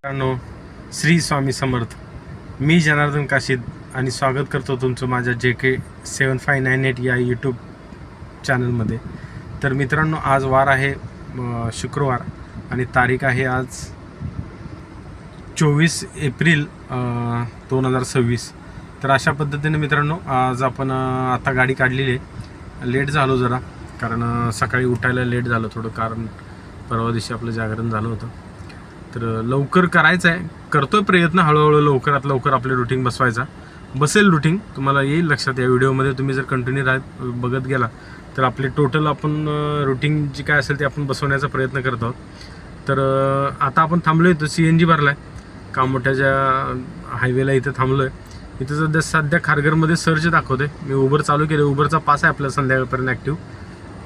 मित्रांनो, श्री स्वामी समर्थ. मी जनार्दन काशीद आणि स्वागत करतो तुमचं माझ्या JK7598 या यूट्यूब चॅनलमध्ये. तर मित्रांनो, आज वार आहे शुक्रवार आणि तारीख आहे आज 24 एप्रिल 2026. तर अशा पद्धतीने मित्रांनो, आज आपण आता गाडी काढलेली आहे. लेट झालो जरा, कारण सकाळी उठायला लेट झालं थोडं, कारण परवा दिवशी आपलं जागरण झालं होतं. तर लवकर करायचं आहे, करतोय प्रयत्न, हळूहळू लवकरात लवकर आपले रुटीन बसवायचा. बसेल रुटीन, तुम्हाला येईल लक्षात. या व्हिडिओमध्ये तुम्ही जर कंटिन्यू बघत गेला तर आपले टोटल आपण रुटीन जी काय असेल ते आपण बसवण्याचा प्रयत्न करत आहोत. तर आता आपण थांबलो आहे, तो CNG भरला आहे कामोठ्याच्या हायवेला, इथं थांबलो आहे. इथं सध्या खारघरमध्ये सर्च दाखवते. मी उबर चालू केलं, उबरचा पास आहे आपल्याला संध्याकाळपर्यंत ॲक्टिव्ह.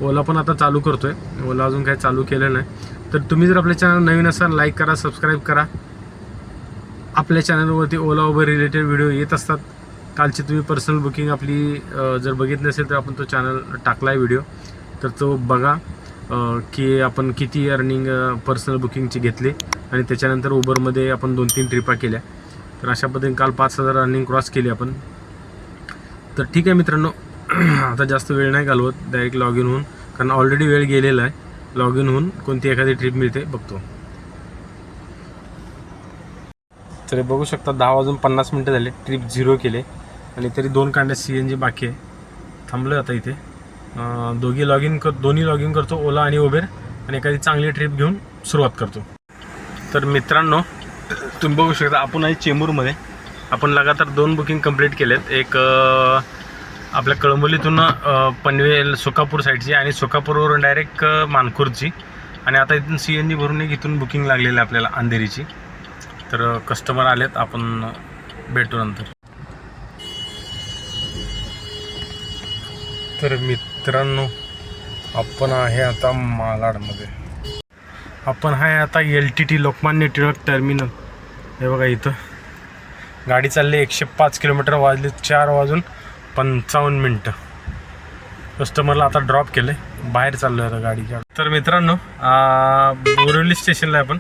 ओला पण आता चालू करतो आहे, ओला अजून काही चालू केलं नाही. तर तुम्ही जर आपल्या चॅनल नवीन असाल, लाईक करा, सबस्क्राईब करा. आपल्या चॅनलवरती ओला उबर रिलेटेड व्हिडिओ येत असतात. कालची तुम्ही पर्सनल बुकिंग आपली जर बघितली नसेल तर आपण तो चॅनल टाकला आहे व्हिडिओ, तर तो बघा की आपण किती अर्निंग पर्सनल बुकिंगची घेतली आणि त्याच्यानंतर उबरमध्ये आपण 2-3 ट्रिपा केल्या. तर अशा पद्धतीने काल 5,000 अर्निंग क्रॉस केली आपण. तर ठीक आहे मित्रांनो, आता जास्त वेळ नाही घालवत, डायरेक्ट लॉग इन होऊन, कारण ऑलरेडी वेळ गेलेला आहे. लॉग इन होऊन कोणती एखादी ट्रिप मिळते बघतो. तरी बघू शकता 10:50 झाले, ट्रिप 0 केले आणि तरी 2 कांड्या CNG बाकी आहे. थांबलो आता इथे. दोन्ही लॉग इन करतो, ओला आणि उबेर, आणि एखादी चांगली ट्रिप घेऊन सुरुवात करतो. तर मित्रांनो, तुम्ही बघू शकता आपण आहे चेंबूरमध्ये. आपण लगातार 2 बुकिंग कंप्लीट केलेत. एक आपल्या कळंबोलीतून पनवेल सोकापूर साईडची आणि सोकापूरवरून डायरेक्ट मानखुर्दची, आणि आता इथून CNG भरून एक इथून बुकिंग लागलेलं आहे आपल्याला अंधेरीची. तर कस्टमर आलेत, आपण भेटू नंतर. तर मित्रांनो, आपण आहे आता मालाडमध्ये. आपण आहे आता LTT लोकमान्य टिळक टर्मिनल. हे बघा, इथं गाडी चालली 105 किलोमीटर, वाजले 4:55. कस्टमरला आता ड्रॉप केलं, बाहेर चाललो आहे आता गाडीच्या. तर मित्रांनो, बोरिवली स्टेशनला आपण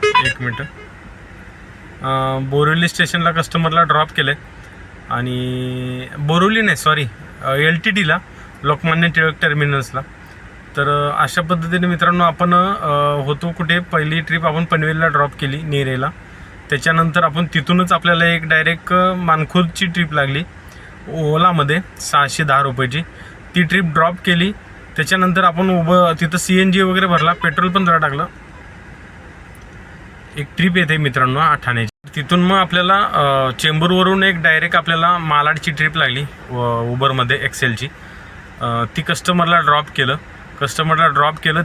1 मिनटं, बोरिवली स्टेशनला कस्टमरला ड्रॉप केलं आहे. आणि बोरिवली नाही, सॉरी, LTTला लोकमान्य टिळक टर्मिनल्सला. तर अशा पद्धतीने मित्रांनो, आपण होतो कुठे, पहिली ट्रिप आपण पनवेलला ड्रॉप केली नेरेला. त्याच्यानंतर आपण तिथूनच आपल्याला एक डायरेक्ट मानखुर्दची ट्रिप लागली ओलामध्ये 610 रुपयाची. ती ट्रिप ड्रॉप केली. त्याच्यानंतर आपण तिथं CNG वगैरे भरला, पेट्रोल पण जरा टाकलं. एक ट्रिप येते मित्रांनो ठाण्याची. तिथून मग आपल्याला चेंबूरवरून एक डायरेक्ट आपल्याला मालाडची ट्रिप लागली उबरमध्ये एक्सेलची. ती कस्टमरला ड्रॉप केलं.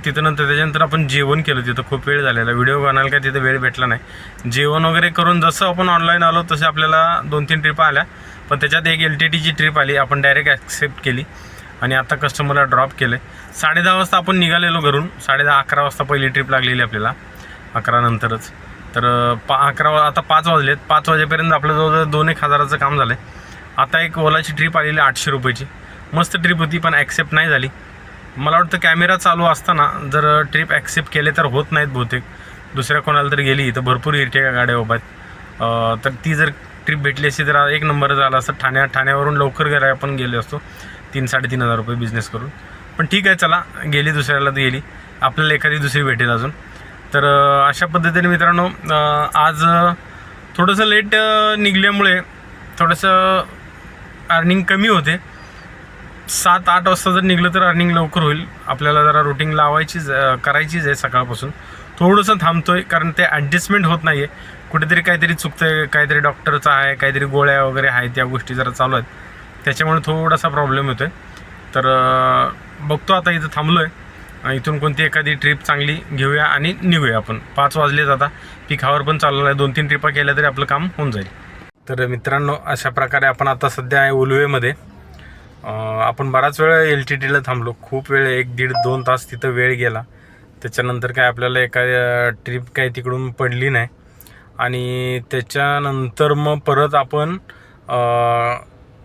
तिथं नंतर त्याच्यानंतर आपण जेवण केलं. तिथं खूप वेळ झालेला, व्हिडिओ बनायला काय तिथं वेळ भेटला नाही. जेवण वगैरे करून जसं आपण ऑनलाईन आलो तसे आपल्याला 2-3 ट्रिपा आल्या, पण त्याच्यात एक LTTची ट्रिप आली, आपण डायरेक्ट ॲक्सेप्ट केली आणि आता कस्टमरला ड्रॉप केलं. 10:30 वाजता आपण निघालेलो घरून. 10:30-11 वाजता पहिली ट्रिप लागलेली आपल्याला, 11 नंतरच. तर 11 आता 5 वाजलेत. 5 वाजेपर्यंत आपलं जवळजवळ 2-1 हजाराचं काम झालं आहे. आता एक ओलाची ट्रिप आलेली 800 रुपयाची. मस्त ट्रिप होती, पण ॲक्सेप्ट नाही झाली. मला वाटतं कॅमेरा चालू असताना जर ट्रिप ॲक्सेप्ट केले तर होत नाहीत बहुतेक. दुसऱ्या कोणाला तरी गेली तर भरपूर इर्टिगा गाड्या उभ्या आहेत. तर ती जर ट्रिप भेटली असती तर 1 नंबर झाला असतं. ठाण्यावरून लवकर घरी आपण गेलो असतो 3-3.5 हजार रुपये बिझनेस करून. पण ठीक आहे, चला, गेली दुसऱ्याला तर गेली, आपल्याला एखादी दुसरी भेटेल अजून. तर अशा पद्धतीने मित्रांनो, आज थोडंसं लेट निघल्यामुळे थोडंसं अर्निंग कमी होते. 7-8 वाजता जर निघलं तर अर्निंग लवकर होईल. आपल्याला जरा रुटीन करायचीच आहे सकाळपासून. थोडंसं थांबतोय कारण ते ॲडजस्टमेंट होत नाही आहे. कुठेतरी काहीतरी चुकतं आहे, काहीतरी डॉक्टरचं आहे, काहीतरी गोळ्या वगैरे आहेत, या गोष्टी जरा चालू आहेत. त्याच्यामुळे थोडासा प्रॉब्लेम होतो आहे. तर बघतो आता, इथं थांबलो आहे. इथून कोणती एखादी ट्रिप चांगली घेऊया आणि निघूया आपण. 5 वाजलेत आता, पीक आवर पण चाललेला आहे. 2-3 ट्रिपा केल्या तरी आपलं काम होऊन जाईल. तर मित्रांनो, अशा प्रकारे आपण आता सध्या आहे उलवेमध्ये. आपण बराच वेळ LTTला थांबलो, खूप वेळ, 1-1.5-2 तास तिथं वेळ गेला. त्याच्यानंतर काय आपल्याला एखाद्या ट्रिप काही तिकडून पडली नाही. आणि त्याच्यानंतर मग परत आपण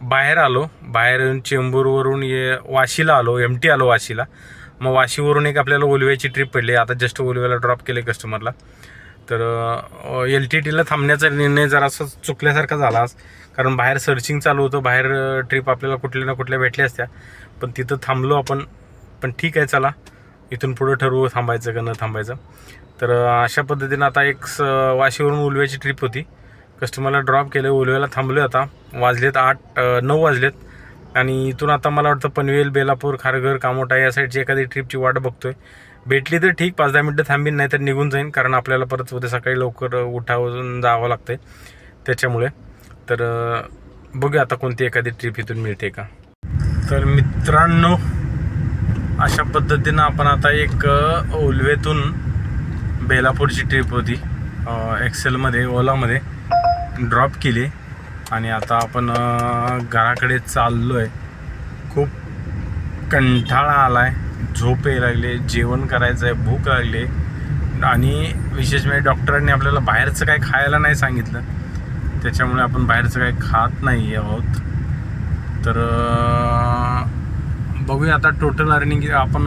बाहेर आलो. बाहेर येऊन चेंबूरवरून वाशीला आलो, MT आलो वाशीला. मग वाशीवरून एक आपल्याला उलव्याची ट्रिप पडली. आता जस्ट उलव्याला ड्रॉप केले कस्टमरला. तर LTTला थांबण्याचा निर्णय जरासा चुकल्यासारखा झाला आज, कारण बाहेर सर्चिंग चालू होतं, बाहेर ट्रिप आपल्याला कुठल्या ना कुठल्या भेटल्या असत्या, पण तिथं थांबलो आपण. पण ठीक आहे, चला इथून पुढं ठरवू थांबायचं का न थांबायचं. तर अशा पद्धतीनं आता एक वाशीवरून उलव्याची ट्रिप होती, कस्टमरला ड्रॉप केलं, उलव्याला थांबलो. आता वाजलेत 9 वाजलेत आणि इथून आता मला वाटतं पनवेल, बेलापूर, खारघर, कामोठा या साईडची एखादी ट्रिपची वाट बघतोय. भेटली तर ठीक, 5-10 मिनटं थांबीन, नाही तर निघून जाईन, कारण आपल्याला परत उद्या सकाळी लवकर उठावून जावं लागतं त्याच्यामुळे. तर बघूया आता कोणती एखादी ट्रिप इथून मिळते का. तर मित्रांनो, अशा पद्धतीनं आपण आता एक उलवेतून बेलापूरची ट्रिप होती, एक्सेलमध्ये, ओलामध्ये ड्रॉप केली आणि आता आपण घराकडे चाललो आहे. खूप कंटाळा आला आहे, झोप यायला लागले, जेवण करायचं आहे, भूक लागली आणि विशेष म्हणजे डॉक्टरांनी आपल्याला बाहेरचं काय खायला नाही सांगितलं, त्याच्यामुळे आपण बाहेरचं काही खात नाही आहोत. तर बघूया आता टोटल अर्निंग आपण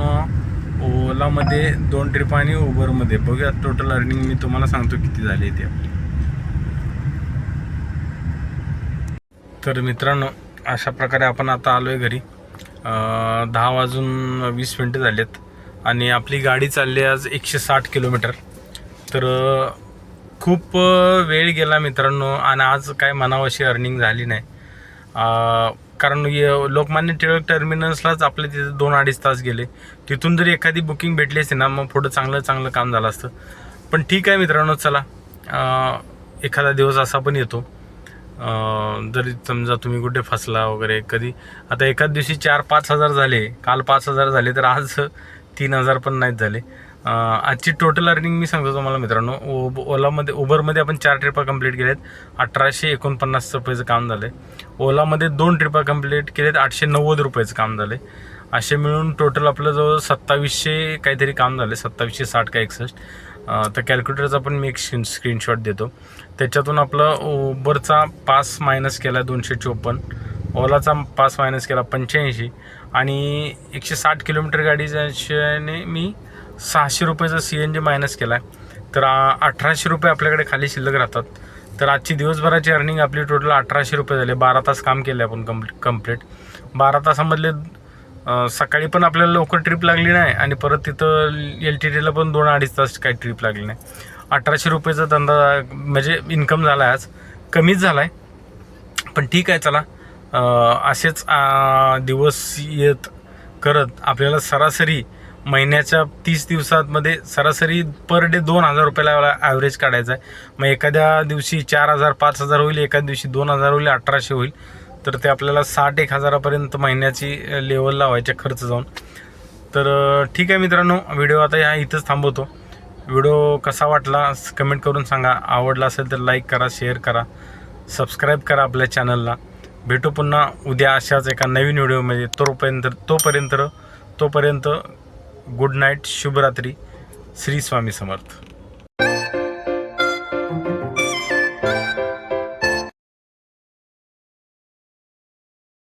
ओलामध्ये 2 ट्रिप आणि उबरमध्ये बघूया टोटल अर्निंग मी तुम्हाला सांगतो किती झाली ते. तर मित्रांनो, अशा प्रकारे आपण आता आलो आहे घरी. 10:20 झालेत आणि आपली गाडी चालली आज 160 किलोमीटर. तर खूप वेळ गेला मित्रांनो आणि आज काय मनाव अशी अर्निंग झाली नाही, कारण लोकमान्य टिळक टर्मिनल्सलाच आपले तिथे 2-2.5 तास गेले. तिथून जरी एखादी बुकिंग भेटली असते ना, मग पुढं चांगलं काम झालं असतं. पण ठीक आहे मित्रांनो, चला एखादा दिवस असा पण येतो, जरी समजा तुम्ही कुठे फसला वगैरे कधी. आता एकाच दिवशी 4-5 हजार झाले, काल 5 हजार झाले, तर आज 3 हजार पण नाहीत झाले. आजची टोटल अर्निंग मी सांगतो तुम्हाला मित्रांनो. उबरमध्ये आपण 4 ट्रिपा कंप्लीट केल्यात, 1849 रुपयाचं काम झालं आहे. ओलामध्ये 2 ट्रिपा कंप्लीट केलेत, 890 रुपयाचं काम झालं आहे. असे मिळून टोटल आपलं जवळ 2700 काहीतरी काम झालं, 2760 का 61. तर कॅल्क्युलेटरचा पण मी एक स्क्रीनशॉट देतो. त्याच्यातून आपलं उबरचा पास मायनस केला 254, ओलाचा पास मायनस केला 85 आणि 160 किलोमीटर गाडीने मी 600 रुपयाचा CNG मायनस केला आहे. तर 1800 रुपये आपल्याकडे खाली शिल्लक राहतात. तर आजची दिवसभराची अर्निंग आपली टोटल 1800 रुपये झाले. 12 तास काम केले आपण कंप्लीट. 12 तासामधले सकाळी पण आपल्याला लवकर ट्रिप लागली नाही आणि परत तिथं LTTला पण 2-2.5 तास काही ट्रिप लागली नाही. 1800 रुपयेचा धंदा म्हणजे इन्कम झाला आहे आज, कमीच झाला आहे, पण ठीक आहे. चला असेच दिवस येत करत आपल्याला सरासरी महिन्याच्या 30 दिवसांमध्ये सरासरी पर डे 2000 रुपयाला ॲव्हरेज काढायचा आहे. मग एखाद्या दिवशी 4000 5000 होईल, एखाद्या दिवशी 2000 होईल, 1800 होईल. तर ते आपल्याला 60-1 हजारापर्यंत महिन्याची लेवल लावायचे खर्च जाऊन. तर ठीक आहे मित्रांनो, व्हिडिओ आता इथंच थांबवतो. व्हिडिओ कसा वाटला कमेंट करून सांगा. आवडला असेल तर लाईक करा, शेअर करा, सबस्क्राईब करा आपल्या चॅनलला. भेटू पुन्हा उद्या अशाच एका नवीन व्हिडिओमध्ये. तोपर्यंत गुड नाईट, शुभरात्री, श्री स्वामी समर्थ.